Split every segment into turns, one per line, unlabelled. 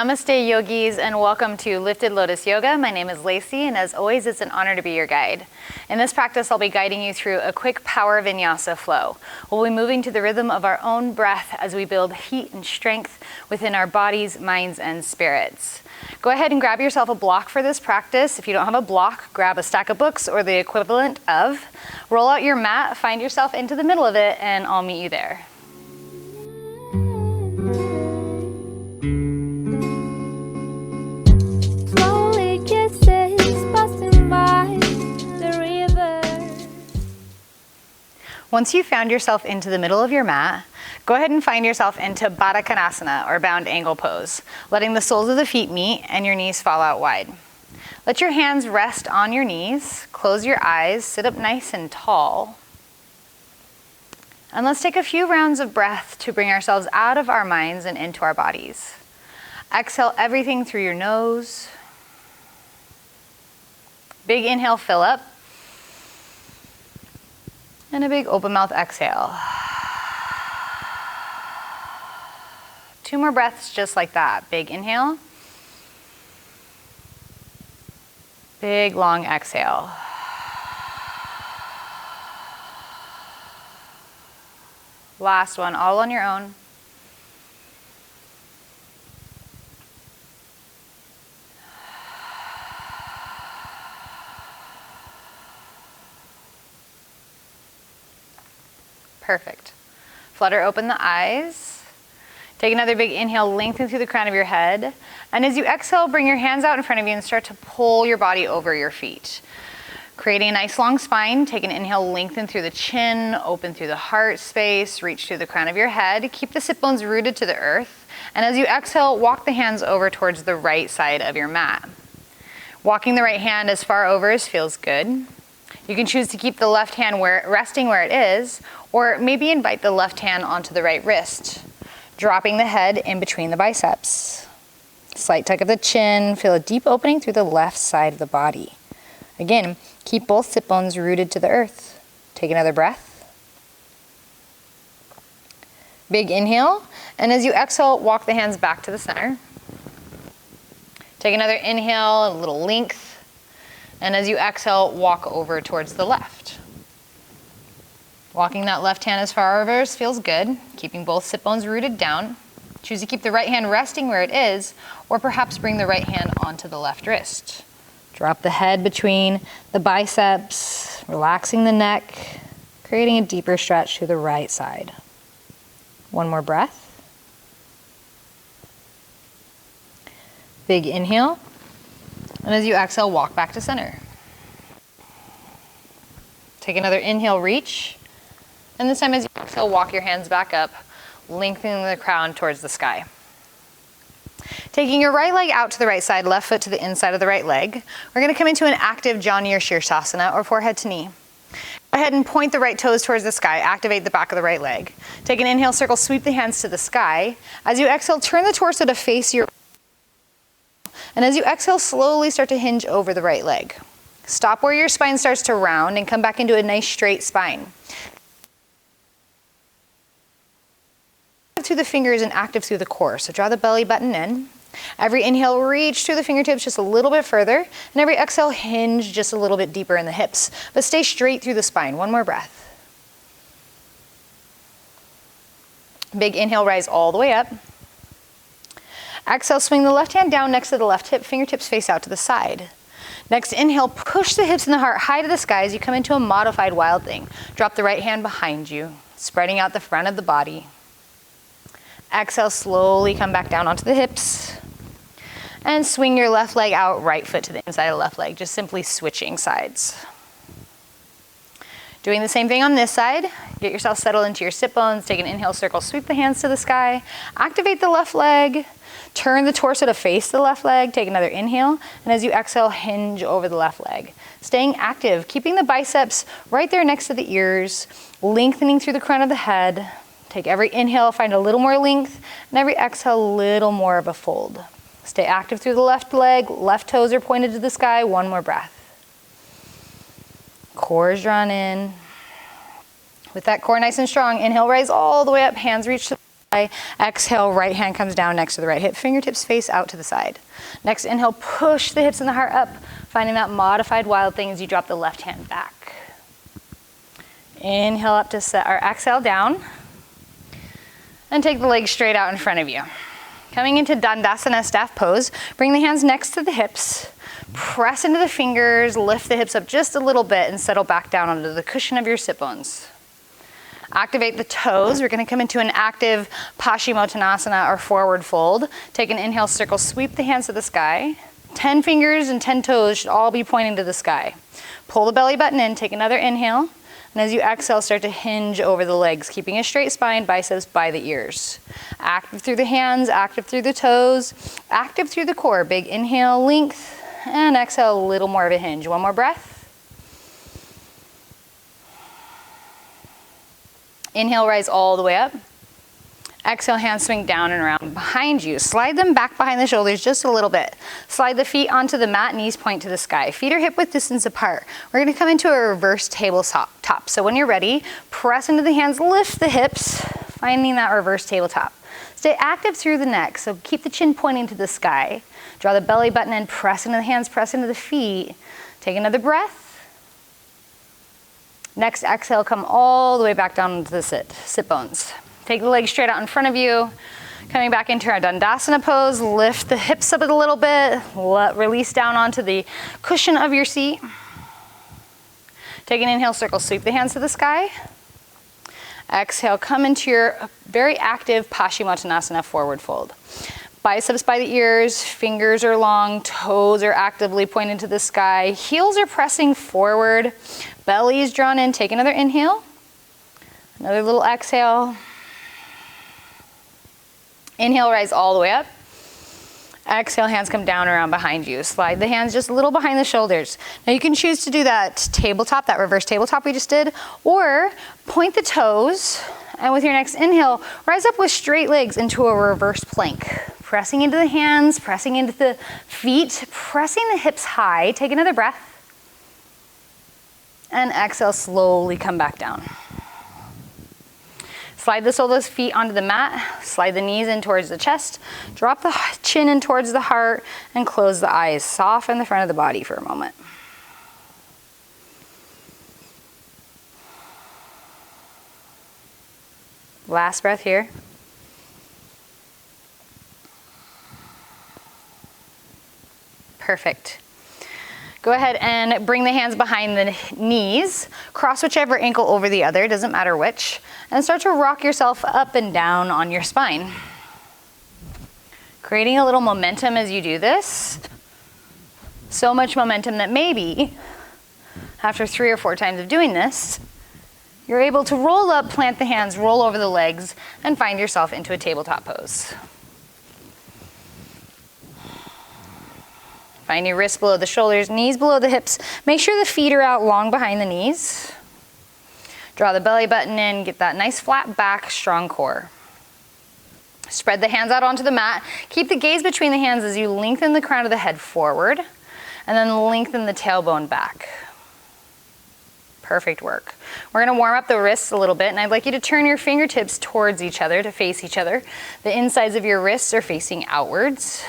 Namaste yogis, and welcome to Lifted Lotus Yoga. My name is Lacey, and as always, it's an honor to be your guide. In this practice, I'll be guiding you through a quick Power Vinyasa Flow. We'll be moving to the rhythm of our own breath as we build heat and strength within our bodies, minds, and spirits. Go ahead and grab yourself a block for this practice. If you don't have a block, grab a stack of books or the equivalent of. Roll out your mat, find yourself into the middle of it, and I'll meet you there. Once you've found yourself into the middle of your mat, go ahead and find yourself into Baddha Konasana, or bound angle pose, letting the soles of the feet meet and your knees fall out wide. Let your hands rest on your knees, close your eyes, sit up nice and tall. And let's take a few rounds of breath to bring ourselves out of our minds and into our bodies. Exhale everything through your nose. Big inhale, fill up. And a big open mouth exhale. 2 more breaths just like that. Big inhale. Big long exhale. Last one, all on your own. Perfect. Flutter open the eyes. Take another big inhale, lengthen through the crown of your head. And as you exhale, bring your hands out in front of you and start to pull your body over your feet. Creating a nice long spine. Take an inhale, lengthen through the chin, open through the heart space, reach through the crown of your head. Keep the sit bones rooted to the earth. And as you exhale, walk the hands over towards the right side of your mat. Walking the right hand as far over as feels good. You can choose to keep the left hand resting where it is, or maybe invite the left hand onto the right wrist, dropping the head in between the biceps. Slight tuck of the chin, feel a deep opening through the left side of the body. Again, keep both sit bones rooted to the earth. Take another breath. Big inhale, and as you exhale, walk the hands back to the center. Take another inhale, a little length. And as you exhale, walk over towards the left. Walking that left hand as far over as feels good, keeping both sit bones rooted down. Choose to keep the right hand resting where it is, or perhaps bring the right hand onto the left wrist. Drop the head between the biceps, relaxing the neck, creating a deeper stretch to the right side. One more breath. Big inhale. And as you exhale, walk back to center. Take another inhale, reach. And this time as you exhale, walk your hands back up, lengthening the crown towards the sky. Taking your right leg out to the right side, left foot to the inside of the right leg, we're going to come into an active Jani or Shirsasana, or forehead to knee. Go ahead and point the right toes towards the sky, activate the back of the right leg. Take an inhale, circle, sweep the hands to the sky. As you exhale, turn the torso to face your and as you exhale, slowly start to hinge over the right leg. Stop where your spine starts to round and come back into a nice straight spine. Through the fingers and active through the core. So draw the belly button in. Every inhale, reach through the fingertips just a little bit further. And every exhale, hinge just a little bit deeper in the hips. But stay straight through the spine. One more breath. Big inhale, rise all the way up. Exhale, swing the left hand down next to the left hip, fingertips face out to the side. Next inhale, push the hips and the heart high to the sky as you come into a modified wild thing. Drop the right hand behind you, spreading out the front of the body. Exhale, slowly come back down onto the hips. And swing your left leg out, right foot to the inside of the left leg, just simply switching sides. Doing the same thing on this side. Get yourself settled into your sit bones. Take an inhale, circle, sweep the hands to the sky. Activate the left leg. Turn the torso to face the left leg. Take another inhale. And as you exhale, hinge over the left leg. Staying active, keeping the biceps right there next to the ears, lengthening through the crown of the head. Take every inhale, find a little more length, and every exhale, a little more of a fold. Stay active through the left leg. Left toes are pointed to the sky. One more breath. Core is drawn in. With that core nice and strong, inhale, rise all the way up, hands reach to Exhale, right hand comes down next to the right hip. Fingertips face out to the side. Next inhale, push the hips and the heart up. Finding that modified wild thing as you drop the left hand back. Inhale up to set, or exhale down. And take the legs straight out in front of you. Coming into Dandasana staff pose, bring the hands next to the hips. Press into the fingers, lift the hips up just a little bit and settle back down onto the cushion of your sit bones. Activate the toes. We're going to come into an active Paschimottanasana or forward fold. Take an inhale, circle, sweep the hands to the sky. 10 fingers and 10 toes should all be pointing to the sky. Pull the belly button in, take another inhale. And as you exhale, start to hinge over the legs, keeping a straight spine, biceps by the ears. Active through the hands, active through the toes, active through the core. Big inhale, length, and exhale, a little more of a hinge. One more breath. Inhale, rise all the way up. Exhale, hands swing down and around behind you. Slide them back behind the shoulders just a little bit. Slide the feet onto the mat, knees point to the sky. Feet are hip width distance apart. We're gonna come into a reverse tabletop. So when you're ready, press into the hands, lift the hips, finding that reverse tabletop. Stay active through the neck, so keep the chin pointing to the sky. Draw the belly button in, press into the hands, press into the feet. Take another breath. Next exhale, come all the way back down into the sit bones. Take the legs straight out in front of you. Coming back into our Dandasana pose, lift the hips up a little bit. Release down onto the cushion of your seat. Take an inhale, circle, sweep the hands to the sky. Exhale, come into your very active Paschimottanasana forward fold. Biceps by the ears, fingers are long, toes are actively pointed to the sky, heels are pressing forward, belly is drawn in. Take another inhale, another little exhale. Inhale, rise all the way up. Exhale, hands come down around behind you. Slide the hands just a little behind the shoulders. Now you can choose to do that tabletop, that reverse tabletop we just did, or point the toes, and with your next inhale, rise up with straight legs into a reverse plank. Pressing into the hands, pressing into the feet, pressing the hips high. Take another breath. And exhale, slowly come back down. Slide the soles of the feet onto the mat, slide the knees in towards the chest, drop the chin in towards the heart, and close the eyes. Soften the front of the body for a moment. Last breath here. Perfect. Go ahead and bring the hands behind the knees. Cross whichever ankle over the other, doesn't matter which. And start to rock yourself up and down on your spine. Creating a little momentum as you do this. So much momentum that maybe, after 3 or 4 times of doing this, you're able to roll up, plant the hands, roll over the legs, and find yourself into a tabletop pose. Find your wrists below the shoulders, knees below the hips. Make sure the feet are out long behind the knees. Draw the belly button in, get that nice flat back, strong core. Spread the hands out onto the mat. Keep the gaze between the hands as you lengthen the crown of the head forward, and then lengthen the tailbone back. Perfect work. We're gonna warm up the wrists a little bit, and I'd like you to turn your fingertips towards each other to face each other. The insides of your wrists are facing outwards.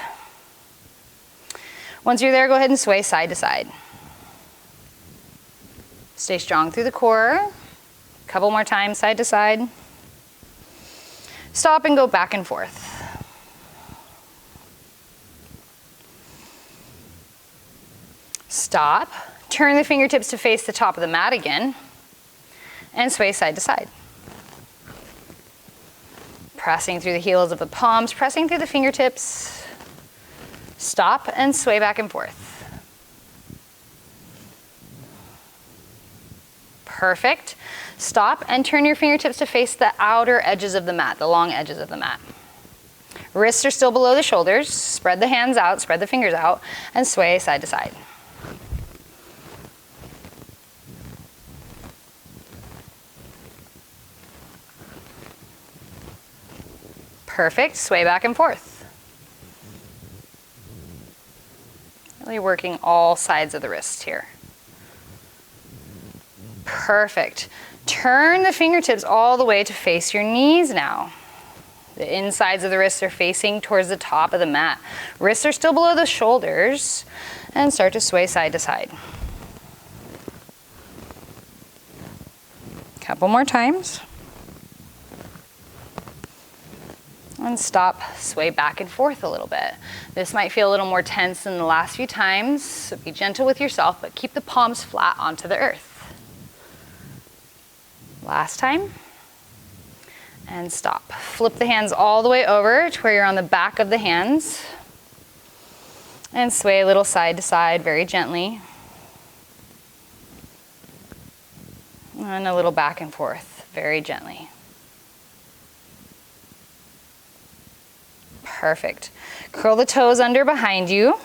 Once you're there, go ahead and sway side to side. Stay strong through the core. A couple more times, side to side. Stop and go back and forth. Stop. Turn the fingertips to face the top of the mat again. And sway side to side. Pressing through the heels of the palms, pressing through the fingertips. Stop and sway back and forth. Perfect. Stop and turn your fingertips to face the outer edges of the mat, the long edges of the mat. Wrists are still below the shoulders. Spread the hands out, spread the fingers out, and sway side to side. Perfect. Sway back and forth. Really working all sides of the wrist here. Perfect. Turn the fingertips all the way to face your knees now. The insides of the wrists are facing towards the top of the mat. Wrists are still below the shoulders, and start to sway side to side. Couple more times. And stop, sway back and forth a little bit. This might feel a little more tense than the last few times, so be gentle with yourself, but keep the palms flat onto the earth. Last time. And stop. Flip the hands all the way over to where you're on the back of the hands. And sway a little side to side very gently. And a little back and forth very gently. Perfect. Curl the toes under behind you.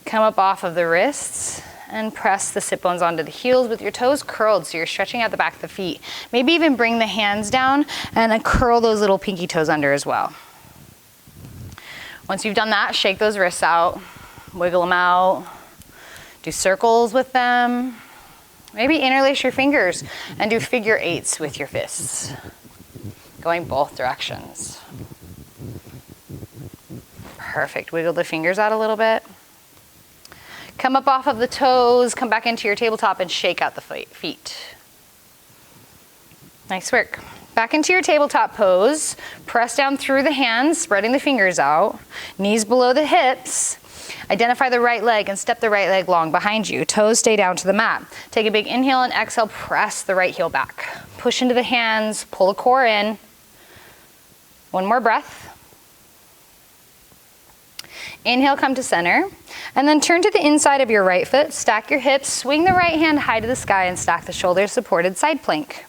Come up off of the wrists. And press the sit bones onto the heels with your toes curled, so you're stretching out the back of the feet. Maybe even bring the hands down and then curl those little pinky toes under as well. Once you've done that, shake those wrists out, wiggle them out, do circles with them. Maybe interlace your fingers and do figure eights with your fists, going both directions. Perfect. Wiggle the fingers out a little bit. Come up off of the toes, come back into your tabletop and shake out the feet. Nice work. Back into your tabletop pose. Press down through the hands, spreading the fingers out. Knees below the hips. Identify the right leg and step the right leg long behind you. Toes stay down to the mat. Take a big inhale and exhale, press the right heel back. Push into the hands, pull the core in. One more breath. Inhale, come to center, and then turn to the inside of your right foot, stack your hips, swing the right hand high to the sky and stack the shoulders, supported side plank.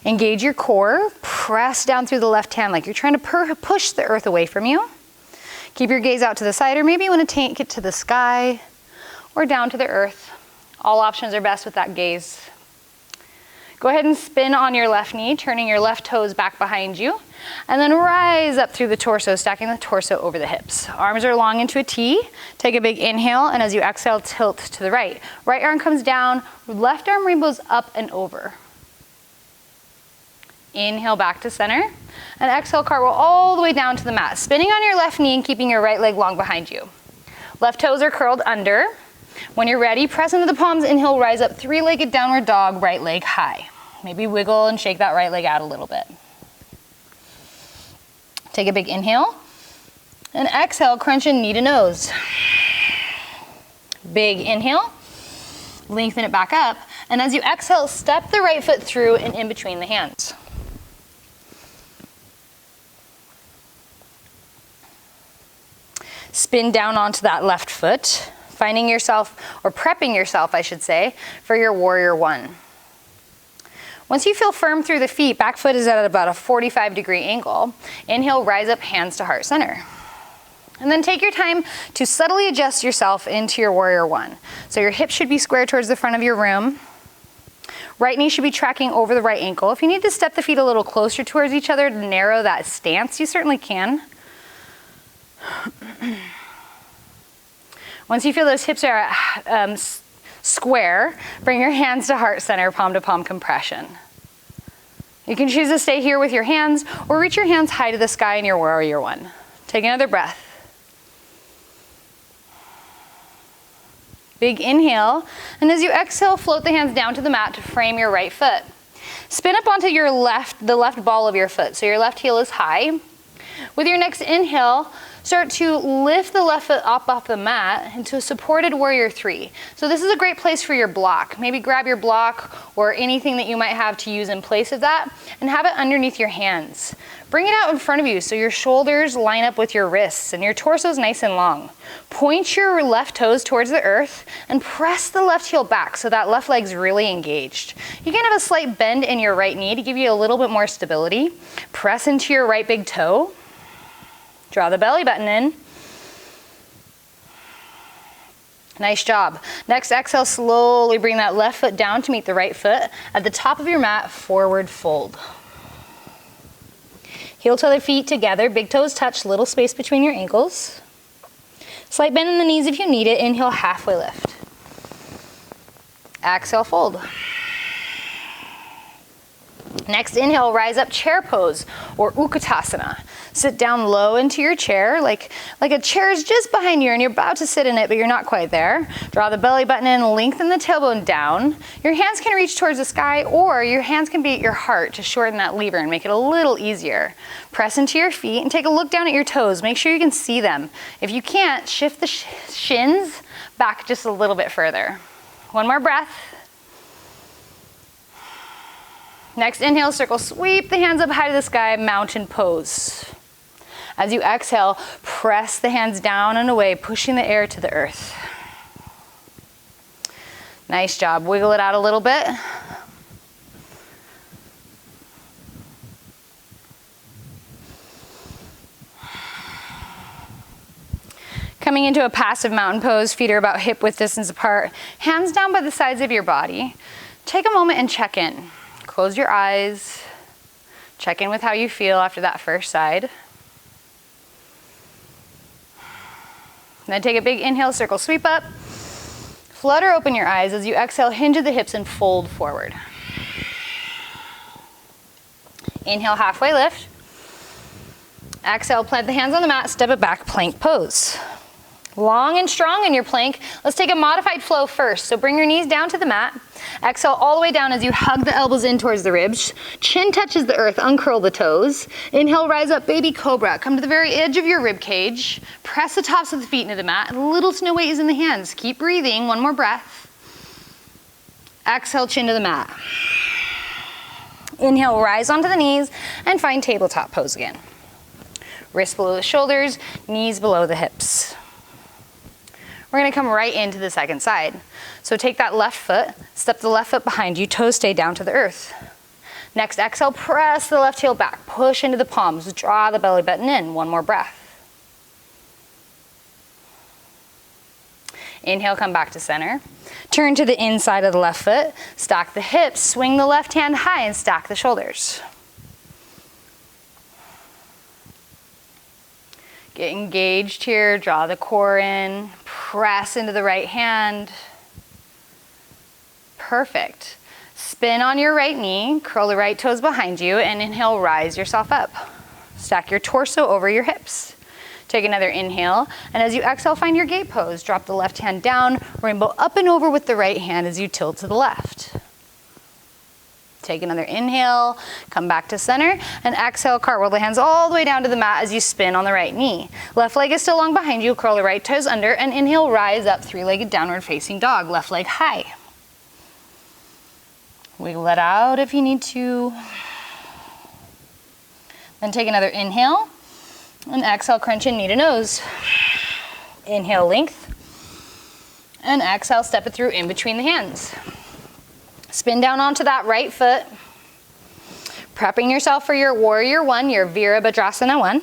Engage your core, press down through the left hand like you're trying to push the earth away from you. Keep your gaze out to the side, or maybe you want to take it to the sky or down to the earth. All options are best with that gaze. Go ahead and spin on your left knee, turning your left toes back behind you, and then rise up through the torso, stacking the torso over the hips. Arms are long into a T. Take a big inhale, and as you exhale, tilt to the right. Right arm comes down, left arm rainbows up and over. Inhale back to center, and exhale, cartwheel all the way down to the mat, spinning on your left knee and keeping your right leg long behind you. Left toes are curled under. When you're ready, press into the palms, inhale, rise up, three-legged downward dog, right leg high. Maybe wiggle and shake that right leg out a little bit. Take a big inhale, and exhale, crunch in knee to nose. Big inhale, lengthen it back up, and as you exhale, step the right foot through and in between the hands. Spin down onto that left foot, finding yourself, or prepping yourself, I should say, for your warrior one. Once you feel firm through the feet, back foot is at about a 45-degree angle. Inhale, rise up, hands to heart center. And then take your time to subtly adjust yourself into your warrior one. So your hips should be square towards the front of your room. Right knee should be tracking over the right ankle. If you need to step the feet a little closer towards each other to narrow that stance, you certainly can. Once you feel those hips are square, bring your hands to heart center, palm to palm compression. You can choose to stay here with your hands or reach your hands high to the sky in your warrior one. Take another breath. Big inhale, and as you exhale, float the hands down to the mat to frame your right foot. Spin up onto your the left ball of your foot, so your left heel is high. With your next inhale, start to lift the left foot up off the mat into a supported warrior three. So this is a great place for your block. Maybe grab your block or anything that you might have to use in place of that and have it underneath your hands. Bring it out in front of you so your shoulders line up with your wrists and your torso is nice and long. Point your left toes towards the earth and press the left heel back so that left leg's really engaged. You can have a slight bend in your right knee to give you a little bit more stability. Press into your right big toe. Draw the belly button in. Nice job. Next exhale, slowly bring that left foot down to meet the right foot. At the top of your mat, forward fold. Heel to the feet together, big toes touch, little space between your ankles. Slight bend in the knees if you need it. Inhale, halfway lift. Exhale, fold. Next, inhale, rise up, chair pose, or Utkatasana. Sit down low into your chair, like a chair is just behind you and you're about to sit in it, but you're not quite there. Draw the belly button in, lengthen the tailbone down. Your hands can reach towards the sky, or your hands can be at your heart to shorten that lever and make it a little easier. Press into your feet and take a look down at your toes. Make sure you can see them. If you can't, shift the shins back just a little bit further. One more breath. Next, inhale, circle, sweep the hands up high to the sky, mountain pose. As you exhale, press the hands down and away, pushing the air to the earth. Nice job. Wiggle it out a little bit. Coming into a passive mountain pose, feet are about hip width distance apart, hands down by the sides of your body. Take a moment and check in. Close your eyes. Check in with how you feel after that first side. Then take a big inhale, circle, sweep up. Flutter open your eyes. As you exhale, hinge at the hips and fold forward. Inhale, halfway lift. Exhale, plant the hands on the mat, step it back, plank pose. Long and strong in your plank. Let's take a modified flow first. So bring your knees down to the mat. Exhale all the way down as you hug the elbows in towards the ribs. Chin touches the earth, uncurl the toes. Inhale, rise up, baby cobra. Come to the very edge of your rib cage. Press the tops of the feet into the mat. Little to no weight is in the hands. Keep breathing, one more breath. Exhale, chin to the mat. Inhale, rise onto the knees and find tabletop pose again. Wrists below the shoulders, knees below the hips. We're gonna come right into the second side. So take that left foot, step the left foot behind you, toes stay down to the earth. Next, exhale, press the left heel back, push into the palms, draw the belly button in, one more breath. Inhale, come back to center. Turn to the inside of the left foot, stack the hips, swing the left hand high and stack the shoulders. Get engaged here, draw the core in, press into the right hand. Perfect. Spin on your right knee, curl the right toes behind you, and inhale, rise yourself up. Stack your torso over your hips. Take another inhale, and as you exhale, find your gate pose. Drop the left hand down, rainbow up and over with the right hand as you tilt to the left. Take another inhale, come back to center, and exhale, cartwheel the hands all the way down to the mat as you spin on the right knee. Left leg is still long behind you, curl the right toes under, and inhale, rise up, three-legged downward facing dog, left leg high. Wiggle it out if you need to. Then take another inhale, and exhale, crunch in knee to nose. Inhale, length, and exhale, step it through in between the hands. Spin down onto that right foot, prepping yourself for your warrior one, your Virabhadrasana one.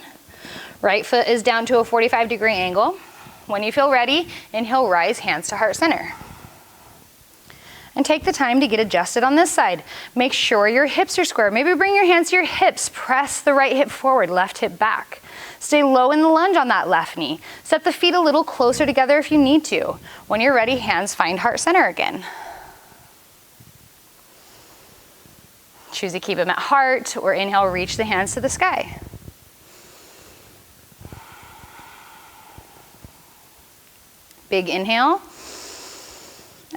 Right foot is down to a 45-degree angle. When you feel ready, inhale, rise, hands to heart center. And take the time to get adjusted on this side. Make sure your hips are square. Maybe bring your hands to your hips. Press the right hip forward, left hip back. Stay low in the lunge on that left knee. Step the feet a little closer together if you need to. When you're ready, hands find heart center again. Choose to keep them at heart, or inhale, reach the hands to the sky. Big inhale.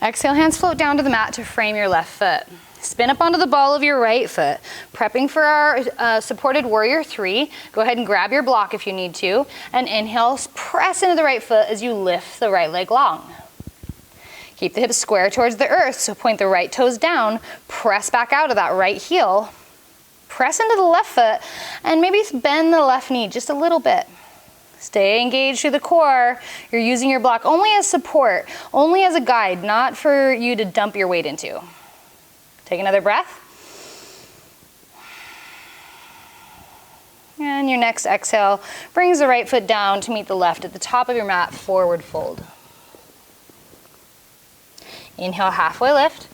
Exhale, hands float down to the mat to frame your left foot. Spin up onto the ball of your right foot. Prepping for our supported warrior three. Go ahead and grab your block if you need to. And inhale, press into the right foot as you lift the right leg long. Keep the hips square towards the earth, so point the right toes down, press back out of that right heel, press into the left foot, and maybe bend the left knee just a little bit. Stay engaged through the core. You're using your block only as support, only as a guide, not for you to dump your weight into. Take another breath. And your next exhale brings the right foot down to meet the left at the top of your mat, forward fold. Inhale, halfway lift.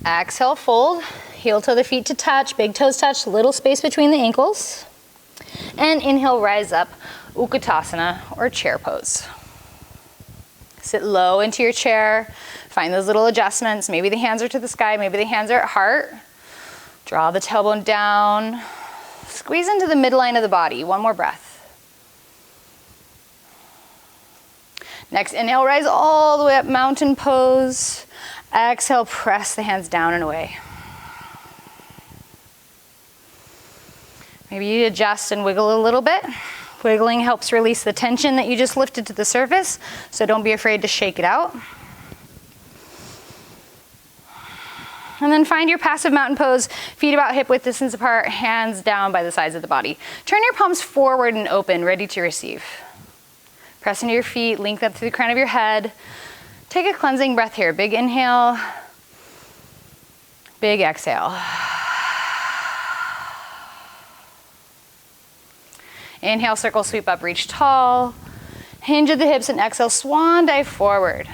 Exhale, fold. Heel toe the feet to touch, big toes touch, little space between the ankles. And inhale, rise up, Utkatasana or chair pose. Sit low into your chair. Find those little adjustments. Maybe the hands are to the sky, maybe the hands are at heart. Draw the tailbone down. Squeeze into the midline of the body. One more breath. Next, inhale, rise all the way up, mountain pose. Exhale, press the hands down and away. Maybe you adjust and wiggle a little bit. Wiggling helps release the tension that you just lifted to the surface, so don't be afraid to shake it out. And then find your passive mountain pose, feet about hip width distance apart, hands down by the sides of the body. Turn your palms forward and open, ready to receive. Press into your feet, lengthen up through the crown of your head. Take a cleansing breath here. Big inhale, big exhale. Inhale, circle, sweep up, reach tall. Hinge at the hips and exhale, swan dive forward.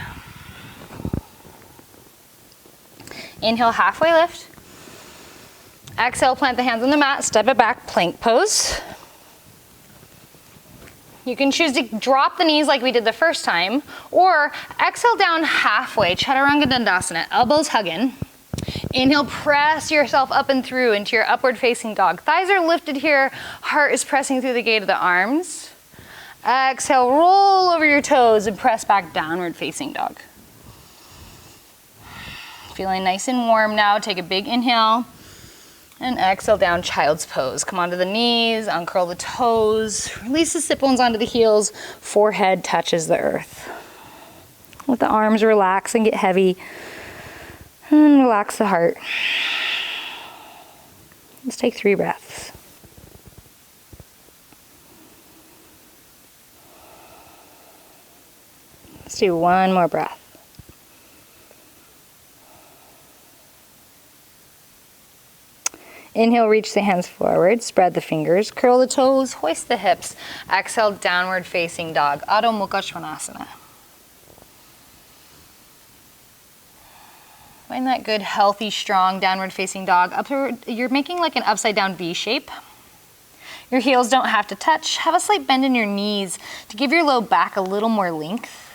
Inhale, halfway lift. Exhale, plant the hands on the mat, step it back, plank pose. You can choose to drop the knees like we did the first time, or exhale down halfway, Chaturanga Dandasana, elbows hugging. Inhale, press yourself up and through into your upward facing dog. Thighs are lifted here, heart is pressing through the gate of the arms. Exhale, roll over your toes and press back downward facing dog. Feeling nice and warm now, take a big inhale and exhale down, child's pose. Come onto the knees, uncurl the toes, release the sit bones onto the heels, forehead touches the earth. Let the arms relax and get heavy. And relax the heart. Let's take 3 breaths. Let's do one more breath. Inhale, reach the hands forward, spread the fingers, curl the toes, hoist the hips. Exhale, downward facing dog, Adho Mukha Svanasana. Find that good, healthy, strong, downward facing dog. You're making like an upside down V shape. Your heels don't have to touch. Have a slight bend in your knees to give your low back a little more length.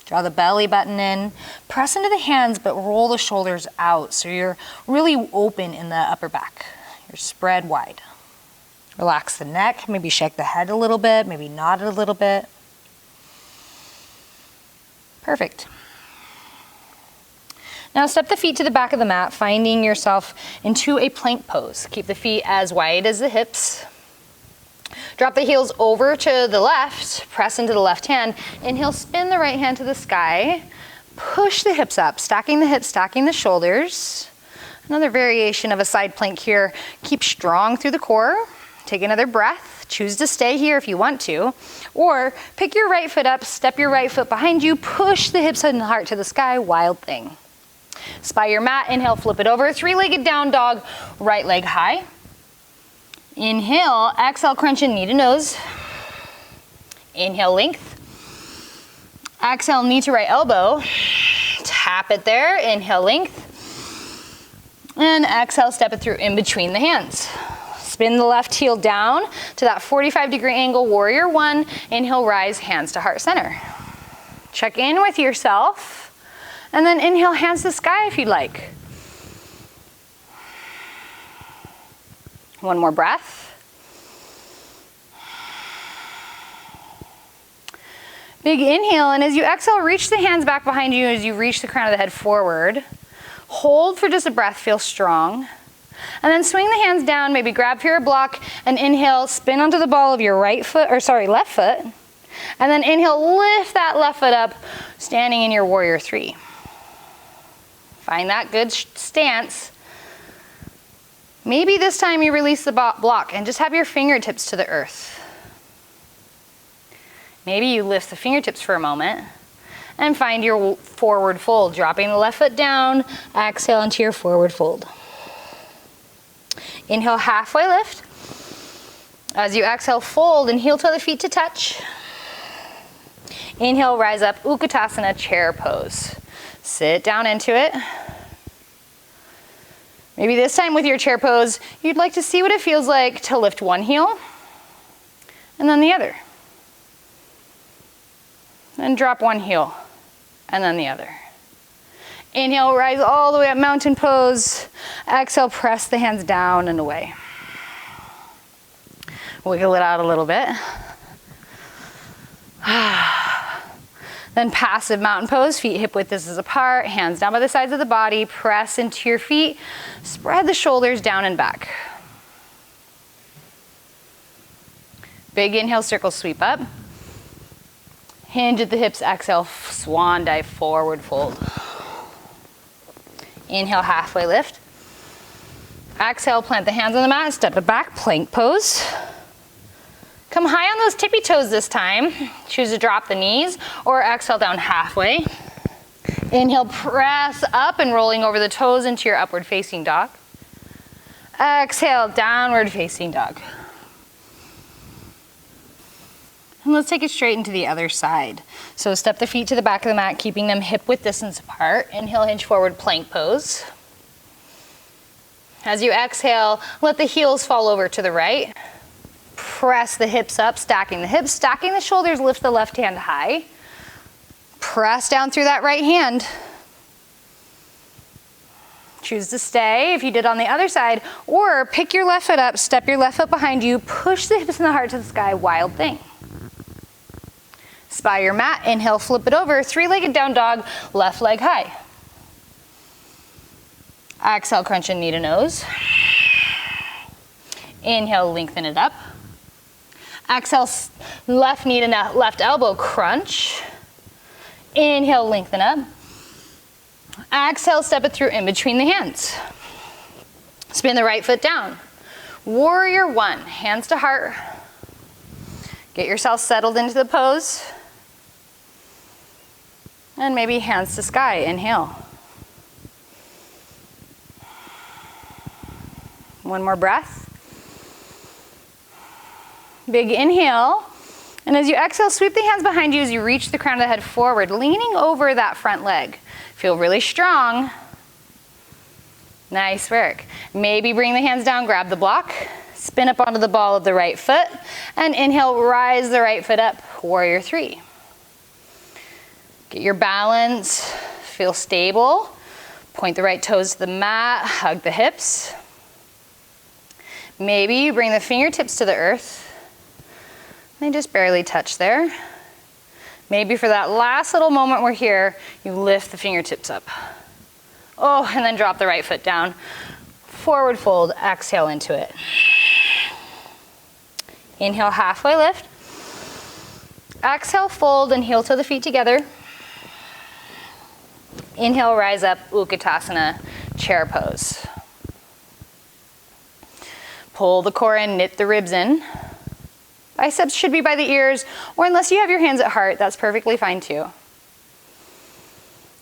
Draw the belly button in. Press into the hands, but roll the shoulders out so you're really open in the upper back. You're spread wide. Relax the neck. Maybe shake the head a little bit. Maybe nod a little bit. Perfect. Now step the feet to the back of the mat, finding yourself into a plank pose. Keep the feet as wide as the hips. Drop the heels over to the left, press into the left hand. Inhale, spin the right hand to the sky. Push the hips up, stacking the hips, stacking the shoulders. Another variation of a side plank here. Keep strong through the core. Take another breath. Choose to stay here if you want to. Or pick your right foot up, step your right foot behind you, push the hips and the heart to the sky, wild thing. Spy your mat, inhale, flip it over, 3-legged down dog, right leg high. Inhale, exhale, crunch in knee to nose. Inhale, length. Exhale, knee to right elbow. Tap it there, inhale, length. And exhale, step it through in between the hands. Spin the left heel down to that 45-degree angle, warrior 1. Inhale, rise, hands to heart center. Check in with yourself. And then inhale, hands to the sky if you'd like. One more breath. Big inhale, and as you exhale, reach the hands back behind you as you reach the crown of the head forward. Hold for just a breath, feel strong. And then swing the hands down, maybe grab for your block, and inhale, spin onto the ball of your left foot. And then inhale, lift that left foot up, standing in your warrior 3. Find that good stance. Maybe this time you release the block and just have your fingertips to the earth. Maybe you lift the fingertips for a moment and find your forward fold, dropping the left foot down, exhale into your forward fold. Inhale, halfway lift. As you exhale, fold and heel toe the feet to touch. Inhale, rise up, Utkatasana, chair pose. Sit down into it. Maybe this time with your chair pose, you'd like to see what it feels like to lift one heel and then the other. And drop one heel and then the other. Inhale, rise all the way up, mountain pose. Exhale, press the hands down and away. Wiggle it out a little bit. Then passive mountain pose, feet hip width distance apart, hands down by the sides of the body, press into your feet, spread the shoulders down and back. Big inhale, circle sweep up. Hinge at the hips, exhale, swan dive, forward fold. Inhale, halfway lift. Exhale, plant the hands on the mat, step it back, plank pose. Come high on those tippy toes this time. Choose to drop the knees or exhale down halfway. Inhale, press up and rolling over the toes into your upward facing dog. Exhale, downward facing dog. And let's take it straight into the other side. So step the feet to the back of the mat, keeping them hip width distance apart. Inhale, hinge forward, plank pose. As you exhale, let the heels fall over to the right. Press the hips up, stacking the hips, stacking the shoulders, lift the left hand high. Press down through that right hand. Choose to stay if you did on the other side, or pick your left foot up, step your left foot behind you, push the hips and the heart to the sky, wild thing. Spy your mat, inhale, flip it over, three-legged down dog, left leg high. Exhale, crunch and knee to nose. Inhale, lengthen it up. Exhale, left knee to left elbow, crunch. Inhale, lengthen up. Exhale, step it through in between the hands. Spin the right foot down. Warrior one, hands to heart. Get yourself settled into the pose. And maybe hands to sky, inhale. One more breath. Big inhale. And as you exhale, sweep the hands behind you as you reach the crown of the head forward, leaning over that front leg. Feel really strong. Nice work. Maybe bring the hands down, grab the block, spin up onto the ball of the right foot, and inhale, rise the right foot up, warrior three. Get your balance, feel stable. Point the right toes to the mat, hug the hips. Maybe you bring the fingertips to the earth. They just barely touch there. Maybe for that last little moment we're here, you lift the fingertips up. Oh, and then drop the right foot down. Forward fold, exhale into it. Inhale, halfway lift. Exhale, fold and heel toe the feet together. Inhale, rise up, Utkatasana, chair pose. Pull the core in, knit the ribs in. Biceps should be by the ears, or unless you have your hands at heart, that's perfectly fine too.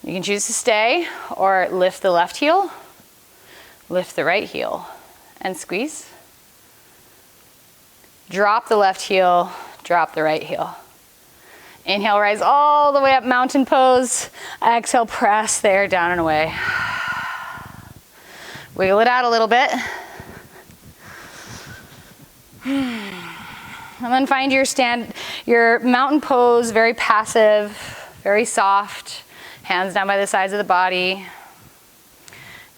You can choose to stay or lift the left heel, lift the right heel, and squeeze. Drop the left heel, drop the right heel. Inhale, rise all the way up, mountain pose. Exhale, press there, down and away. Wiggle it out a little bit. And then find your mountain pose, very passive, very soft. Hands down by the sides of the body.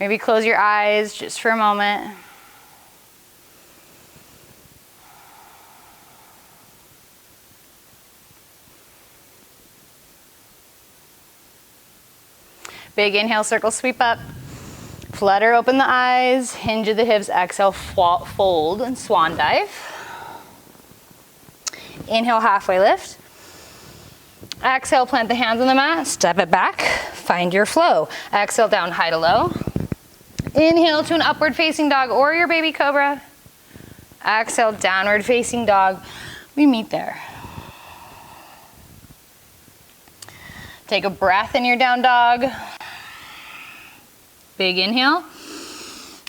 Maybe close your eyes just for a moment. Big inhale, circle sweep up. Flutter open the eyes, hinge at the hips, exhale, fold and swan dive. Inhale, halfway lift. Exhale, plant the hands on the mat, step it back, find your flow. Exhale, down high to low. Inhale to an upward facing dog or your baby cobra. Exhale, downward facing dog. We meet there. Take a breath in your down dog. Big inhale.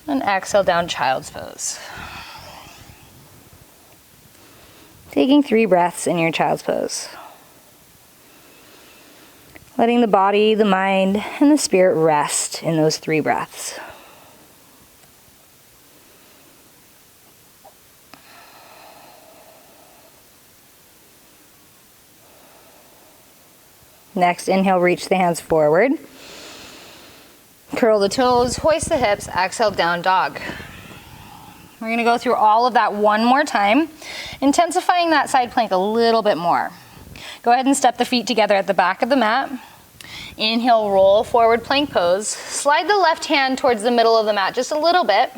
And exhale, down child's pose. Taking 3 breaths in your child's pose. Letting the body, the mind, and the spirit rest in those 3 breaths. Next inhale, reach the hands forward. Curl the toes, hoist the hips, exhale, down dog. We're gonna go through all of that one more time, intensifying that side plank a little bit more. Go ahead and step the feet together at the back of the mat. Inhale, roll forward plank pose. Slide the left hand towards the middle of the mat just a little bit,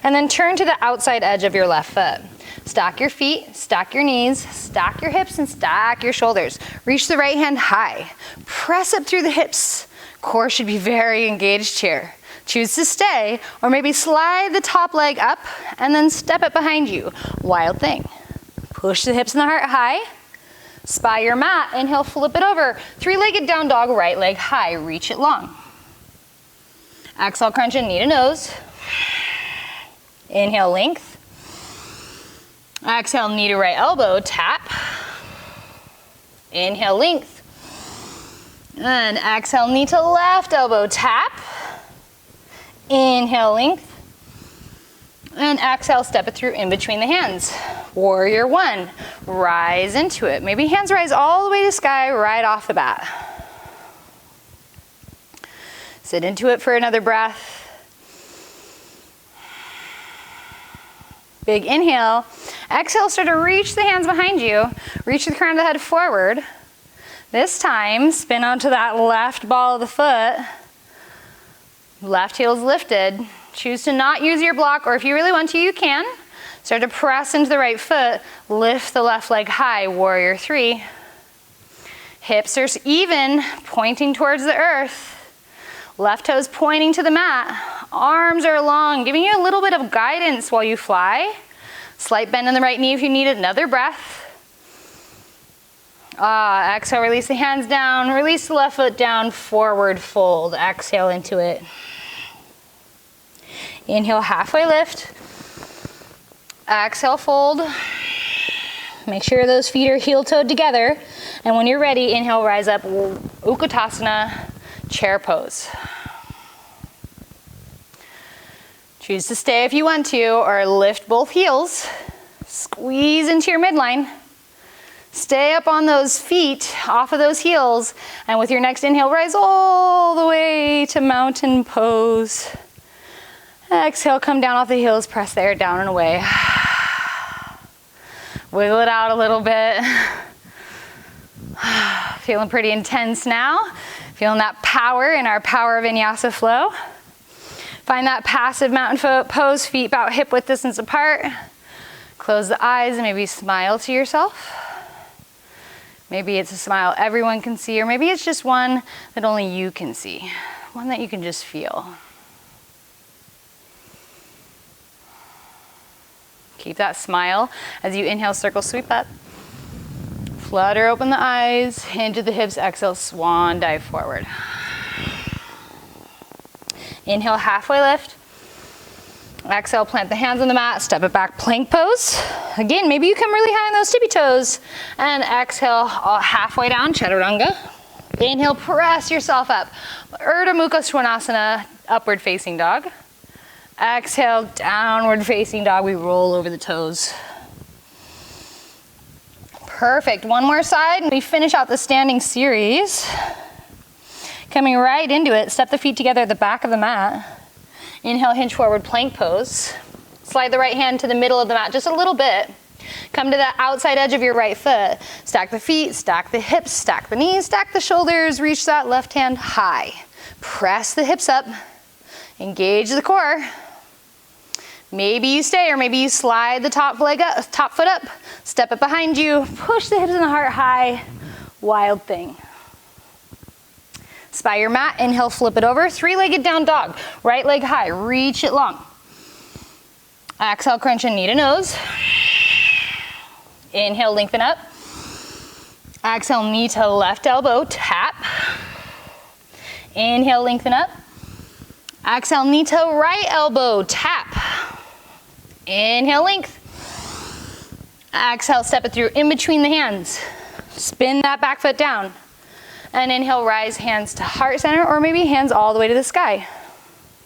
and then turn to the outside edge of your left foot. Stack your feet, stack your knees, stack your hips, and stack your shoulders. Reach the right hand high. Press up through the hips. Core should be very engaged here. Choose to stay, or maybe slide the top leg up and then step it behind you. Wild thing. Push the hips and the heart high. Spy your mat. Inhale, flip it over. Three-legged down dog, right leg high. Reach it long. Exhale, crunch in, knee to nose. Inhale, length. Exhale, knee to right elbow, tap. Inhale, length. And exhale, knee to left elbow, tap. Inhale, length. And exhale, step it through in between the hands. Warrior one, rise into it. Maybe hands rise all the way to sky right off the bat. Sit into it for another breath. Big inhale. Exhale, start to reach the hands behind you. Reach the crown of the head forward. This time, spin onto that left ball of the foot. Left heel's lifted. Choose to not use your block, or if you really want to, you can. Start to press into the right foot. Lift the left leg high, warrior three. Hips are even, pointing towards the earth. Left toes pointing to the mat. Arms are long, giving you a little bit of guidance while you fly. Slight bend in the right knee if you need another breath. Exhale, release the hands down. Release the left foot down, forward fold. Exhale into it. Inhale, halfway lift. Exhale, fold. Make sure those feet are heel-toed together. And when you're ready, inhale, rise up, Utkatasana, chair pose. Choose to stay if you want to, or lift both heels. Squeeze into your midline. Stay up on those feet, off of those heels, and with your next inhale, rise all the way to mountain pose. Exhale, come down off the heels, press the air down and away. Wiggle it out a little bit. Feeling pretty intense now. Feeling that power in our Power Vinyasa Flow. Find that passive mountain pose, feet about hip width distance apart. Close the eyes and maybe smile to yourself. Maybe it's a smile everyone can see, or maybe it's just one that only you can see. One that you can just feel. Keep that smile as you inhale, circle, sweep up. Flutter open the eyes, hinge at the hips, exhale, swan dive forward. Inhale, halfway lift. Exhale, plant the hands on the mat, step it back, plank pose. Again, maybe you come really high on those tippy toes. And exhale, halfway down, chaturanga. Inhale, press yourself up. Urdhva Mukha Svanasana, upward facing dog. Exhale, downward facing dog. We roll over the toes. Perfect. One more side, and we finish out the standing series. Coming right into it, step the feet together at the back of the mat. Inhale, hinge forward, plank pose. Slide the right hand to the middle of the mat just a little bit. Come to the outside edge of your right foot. Stack the feet, stack the hips, stack the knees, stack the shoulders. Reach that left hand high. Press the hips up. Engage the core. Maybe you stay, or maybe you slide the top foot up. Step it behind you. Push the hips and the heart high. Wild thing. Spy your mat, inhale, flip it over. Three-legged down dog. Right leg high, reach it long. Exhale, crunch in, knee to nose. Inhale, lengthen up. Exhale, knee to left elbow, tap. Inhale, lengthen up. Exhale, knee to right elbow, tap. Inhale, length. Exhale, step it through in between the hands. Spin that back foot down. And inhale, rise hands to heart center, or maybe hands all the way to the sky.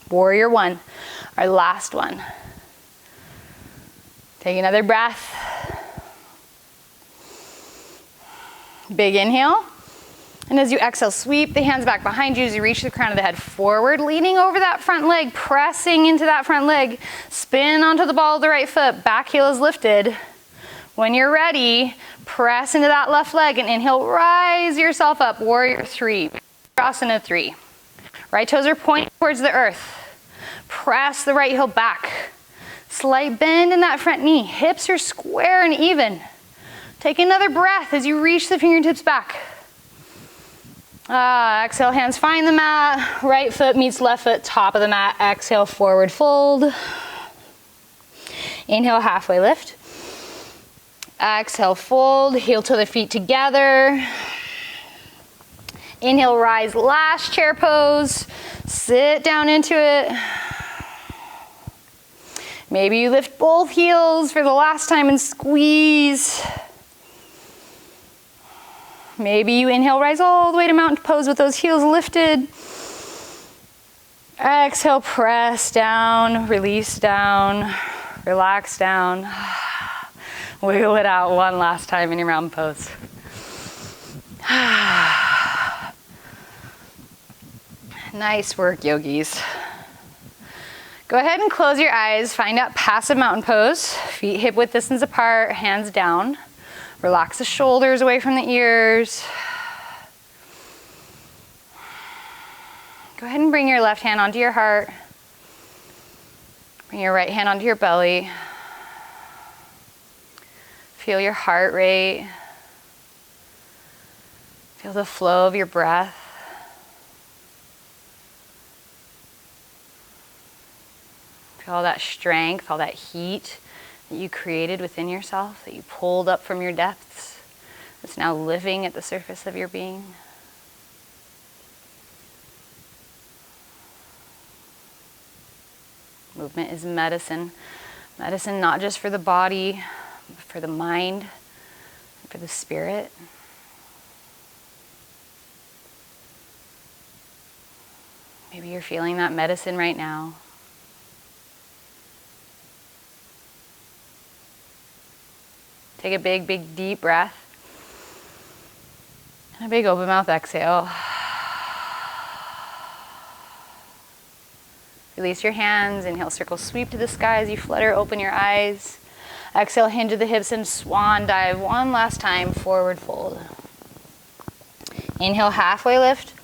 Warrior one, our last one. Take another breath. Big inhale. And as you exhale, sweep the hands back behind you as you reach the crown of the head forward, leaning over that front leg, pressing into that front leg. Spin onto the ball of the right foot, back heel is lifted. When you're ready, press into that left leg and inhale, rise yourself up, warrior three, Virasana 3. Right toes are pointing towards the earth. Press the right heel back. Slight bend in that front knee, hips are square and even. Take another breath as you reach the fingertips back. Exhale, hands find the mat. Right foot meets left foot, top of the mat. Exhale, forward fold. Inhale, halfway lift. Exhale, fold. Heel to the feet together. Inhale, rise, last chair pose. Sit down into it. Maybe you lift both heels for the last time and squeeze. Maybe you inhale, rise all the way to mountain pose with those heels lifted. Exhale, press down, release down, relax down. Wiggle it out one last time in your mountain pose. Nice work, yogis. Go ahead and close your eyes. Find out passive mountain pose. Feet hip width distance apart, hands down. Relax the shoulders away from the ears. Go ahead and bring your left hand onto your heart. Bring your right hand onto your belly. Feel your heart rate. Feel the flow of your breath. Feel all that strength, all that heat that you created within yourself, that you pulled up from your depths, that's now living at the surface of your being. Movement is medicine. Medicine not just for the body, but for the mind, for the spirit. Maybe you're feeling that medicine right now. Take a big, big, deep breath. And a big open mouth exhale. Release your hands. Inhale, circle, sweep to the sky as you flutter, open your eyes. Exhale, hinge at the hips and swan dive one last time, forward fold. Inhale, halfway lift.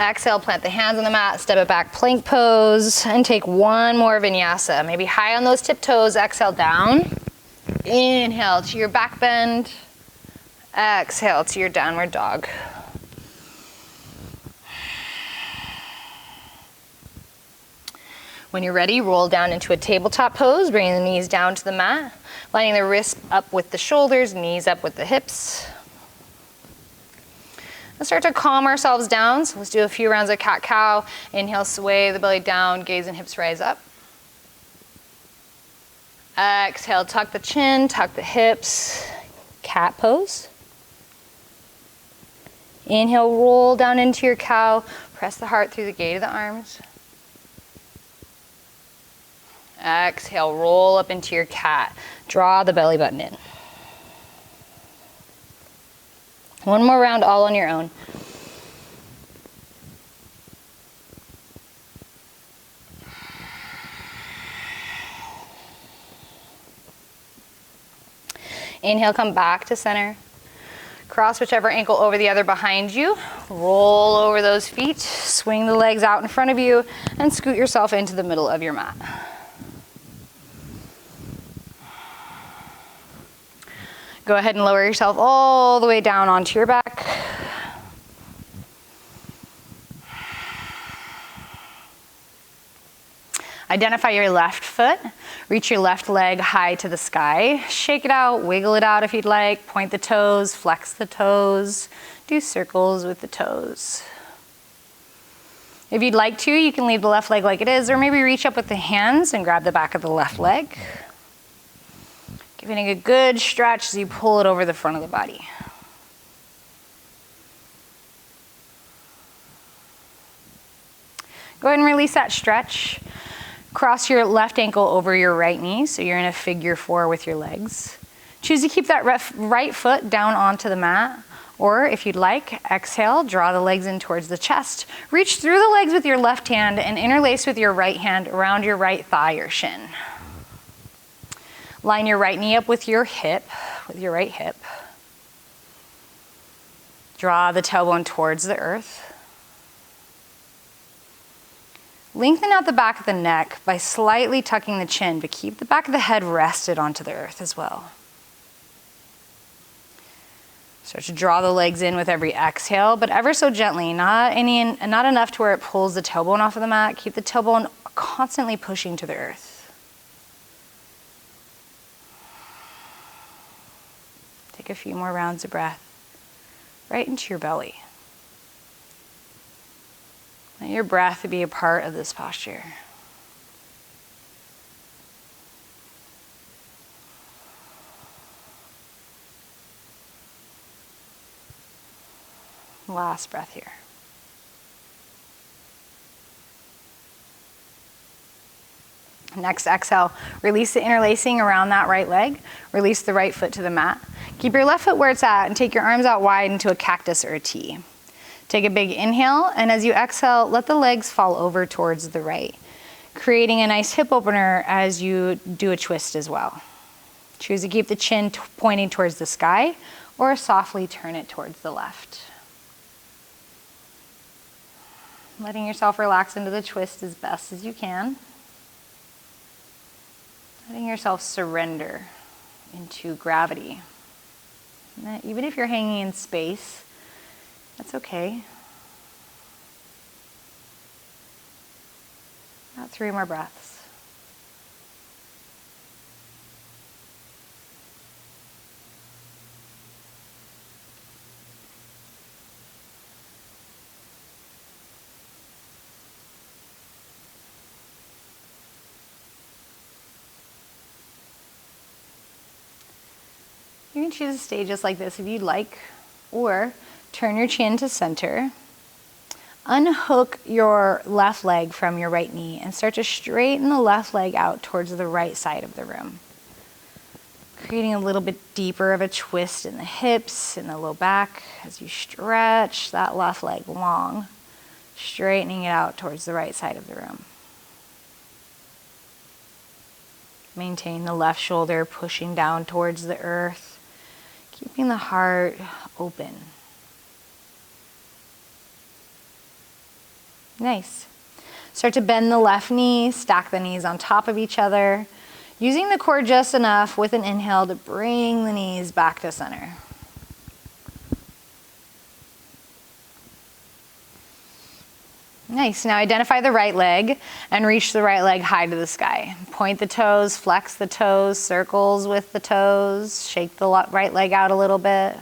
Exhale, plant the hands on the mat, step it back, plank pose, and take one more vinyasa. Maybe high on those tiptoes, exhale down. Inhale to your back bend. Exhale to your downward dog. When you're ready, roll down into a tabletop pose, bringing the knees down to the mat, lining the wrists up with the shoulders, knees up with the hips. Let's start to calm ourselves down. So let's do a few rounds of cat-cow. Inhale, sway the belly down, gaze and hips rise up. Exhale, tuck the chin, tuck the hips, cat pose. Inhale, roll down into your cow, press the heart through the gate of the arms. Exhale, roll up into your cat, draw the belly button in. One more round all on your own. Inhale, come back to center. Cross whichever ankle over the other behind you. Roll over those feet. Swing the legs out in front of you and scoot yourself into the middle of your mat. Go ahead and lower yourself all the way down onto your back. Identify your left foot. Reach your left leg high to the sky. Shake it out, wiggle it out if you'd like. Point the toes, flex the toes. Do circles with the toes. If you'd like to, you can leave the left leg like it is, or maybe reach up with the hands and grab the back of the left leg. Giving it a good stretch as you pull it over the front of the body. Go ahead and release that stretch. Cross your left ankle over your right knee, so you're in a figure 4 with your legs. Choose to keep that right foot down onto the mat. Or if you'd like, exhale, draw the legs in towards the chest. Reach through the legs with your left hand and interlace with your right hand around your right thigh or shin. Line your right knee up with your right hip. Draw the tailbone towards the earth. Lengthen out the back of the neck by slightly tucking the chin, but keep the back of the head rested onto the earth as well. Start to draw the legs in with every exhale, but ever so gently, not enough to where it pulls the tailbone off of the mat. Keep the tailbone constantly pushing to the earth. Take a few more rounds of breath right into your belly. Let your breath be a part of this posture. Last breath here. Next exhale, release the interlacing around that right leg. Release the right foot to the mat. Keep your left foot where it's at and take your arms out wide into a cactus or a T. Take a big inhale, and as you exhale, let the legs fall over towards the right, creating a nice hip opener as you do a twist as well. Choose to keep the chin pointing towards the sky, or softly turn it towards the left. Letting yourself relax into the twist as best as you can. Letting yourself surrender into gravity. Even if you're hanging in space, that's okay. About 3 more breaths. You can choose to stay just like this if you'd like, or turn your chin to center. Unhook your left leg from your right knee and start to straighten the left leg out towards the right side of the room. Creating a little bit deeper of a twist in the hips and the low back as you stretch that left leg long, straightening it out towards the right side of the room. Maintain the left shoulder pushing down towards the earth, keeping the heart open. Nice. Start to bend the left knee, stack the knees on top of each other, using the core just enough with an inhale to bring the knees back to center. Nice. Now identify the right leg and reach the right leg high to the sky. Point the toes, flex the toes, circles with the toes, shake the right leg out a little bit.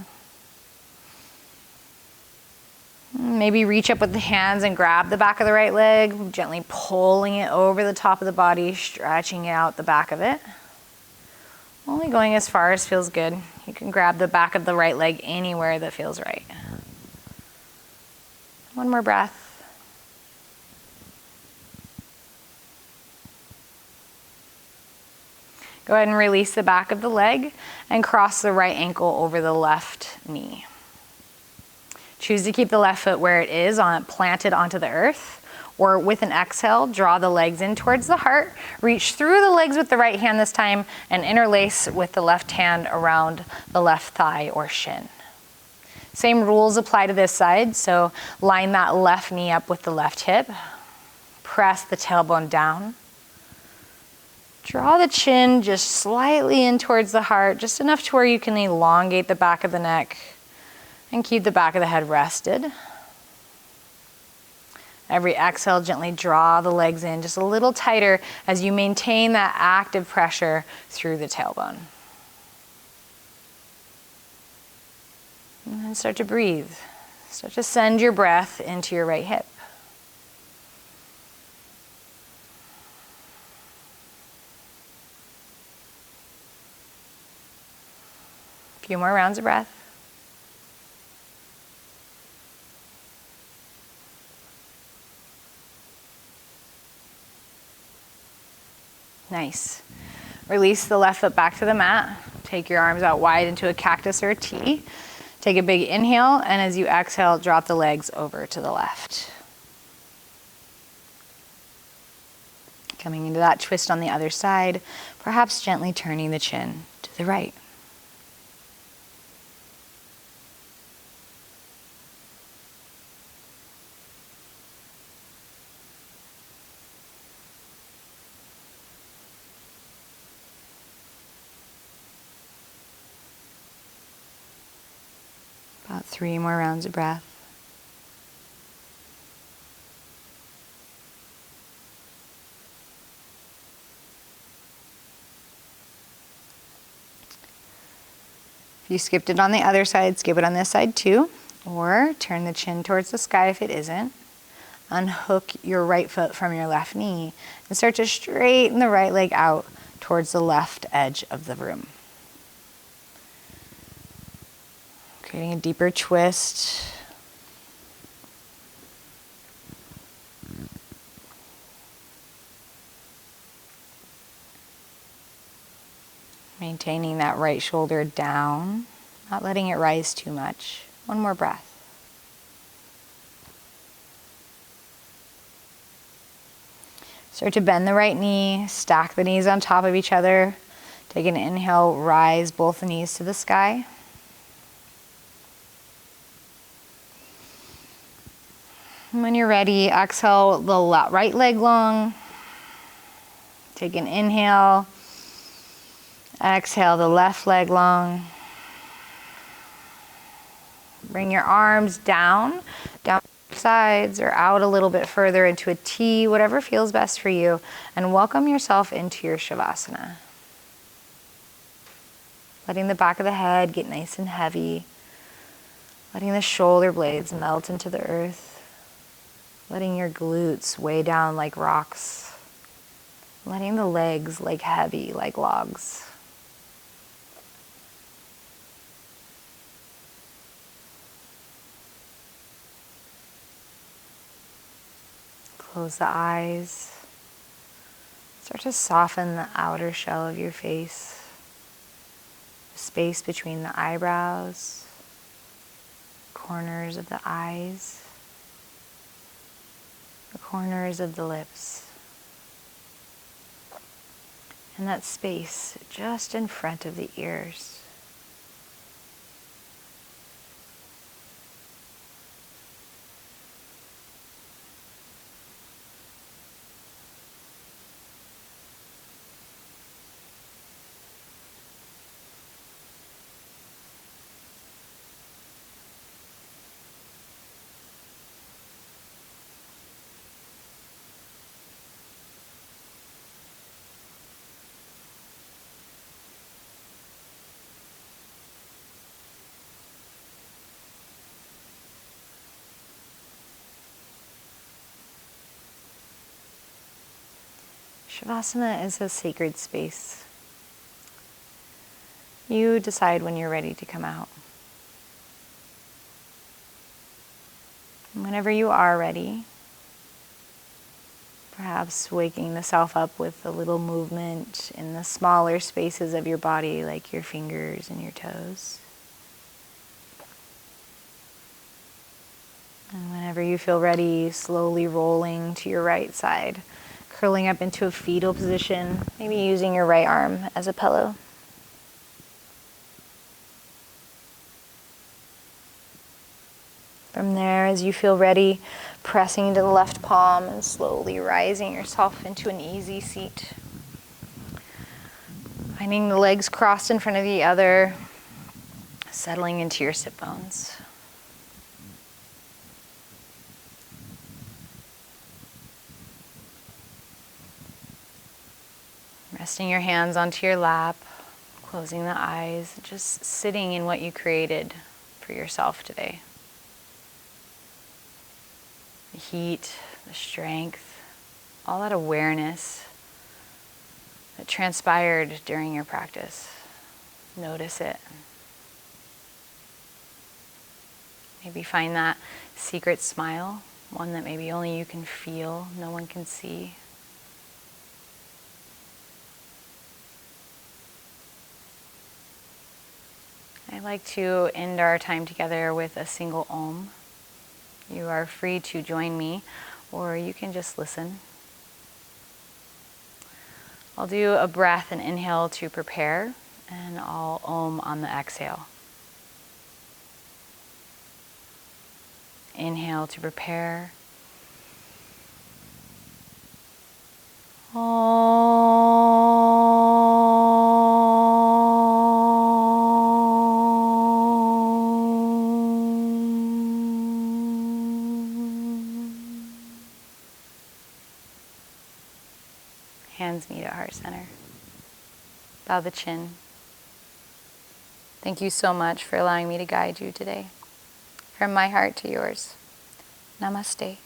Maybe reach up with the hands and grab the back of the right leg, gently pulling it over the top of the body, stretching it out the back of it. Only going as far as feels good. You can grab the back of the right leg anywhere that feels right. One more breath. Go ahead and release the back of the leg and cross the right ankle over the left knee. Choose to keep the left foot where it is, planted onto the earth, or with an exhale, draw the legs in towards the heart, reach through the legs with the right hand this time, and interlace with the left hand around the left thigh or shin. Same rules apply to this side, so line that left knee up with the left hip, press the tailbone down. Draw the chin just slightly in towards the heart, just enough to where you can elongate the back of the neck and keep the back of the head rested. Every exhale, gently draw the legs in just a little tighter as you maintain that active pressure through the tailbone. And then start to breathe. Start to send your breath into your right hip. A few more rounds of breath. Nice. Release the left foot back to the mat. Take your arms out wide into a cactus or a T. Take a big inhale, and as you exhale, drop the legs over to the left. Coming into that twist on the other side, perhaps gently turning the chin to the right. About 3 more rounds of breath. If you skipped it on the other side, skip it on this side too. Or turn the chin towards the sky if it isn't. Unhook your right foot from your left knee and start to straighten the right leg out towards the left edge of the room. Creating a deeper twist. Maintaining that right shoulder down, not letting it rise too much. One more breath. Start to bend the right knee, stack the knees on top of each other. Take an inhale, rise both the knees to the sky. And when you're ready, exhale the right leg long. Take an inhale. Exhale the left leg long. Bring your arms down sides or out a little bit further into a T, whatever feels best for you, and welcome yourself into your Shavasana. Letting the back of the head get nice and heavy. Letting the shoulder blades melt into the earth. Letting your glutes weigh down like rocks. Letting the legs leg heavy like logs. Close the eyes. Start to soften the outer shell of your face. The space between the eyebrows, corners of the eyes, the corners of the lips, and that space just in front of the ears. Shavasana is a sacred space. You decide when you're ready to come out. And whenever you are ready, perhaps waking the self up with a little movement in the smaller spaces of your body, like your fingers and your toes. And whenever you feel ready, slowly rolling to your right side, curling up into a fetal position, maybe using your right arm as a pillow. From there, as you feel ready, pressing into the left palm and slowly rising yourself into an easy seat. Finding the legs crossed in front of the other, settling into your sit bones. Resting your hands onto your lap, closing the eyes, just sitting in what you created for yourself today. The heat, the strength, all that awareness that transpired during your practice. Notice it. Maybe find that secret smile, one that maybe only you can feel, no one can see. I like to end our time together with a single Om. You are free to join me, or you can just listen. I'll do a breath and inhale to prepare, and I'll Om on the exhale. Inhale to prepare. Hands meet at heart center. Bow the chin. Thank you so much for allowing me to guide you today. From my heart to yours. Namaste.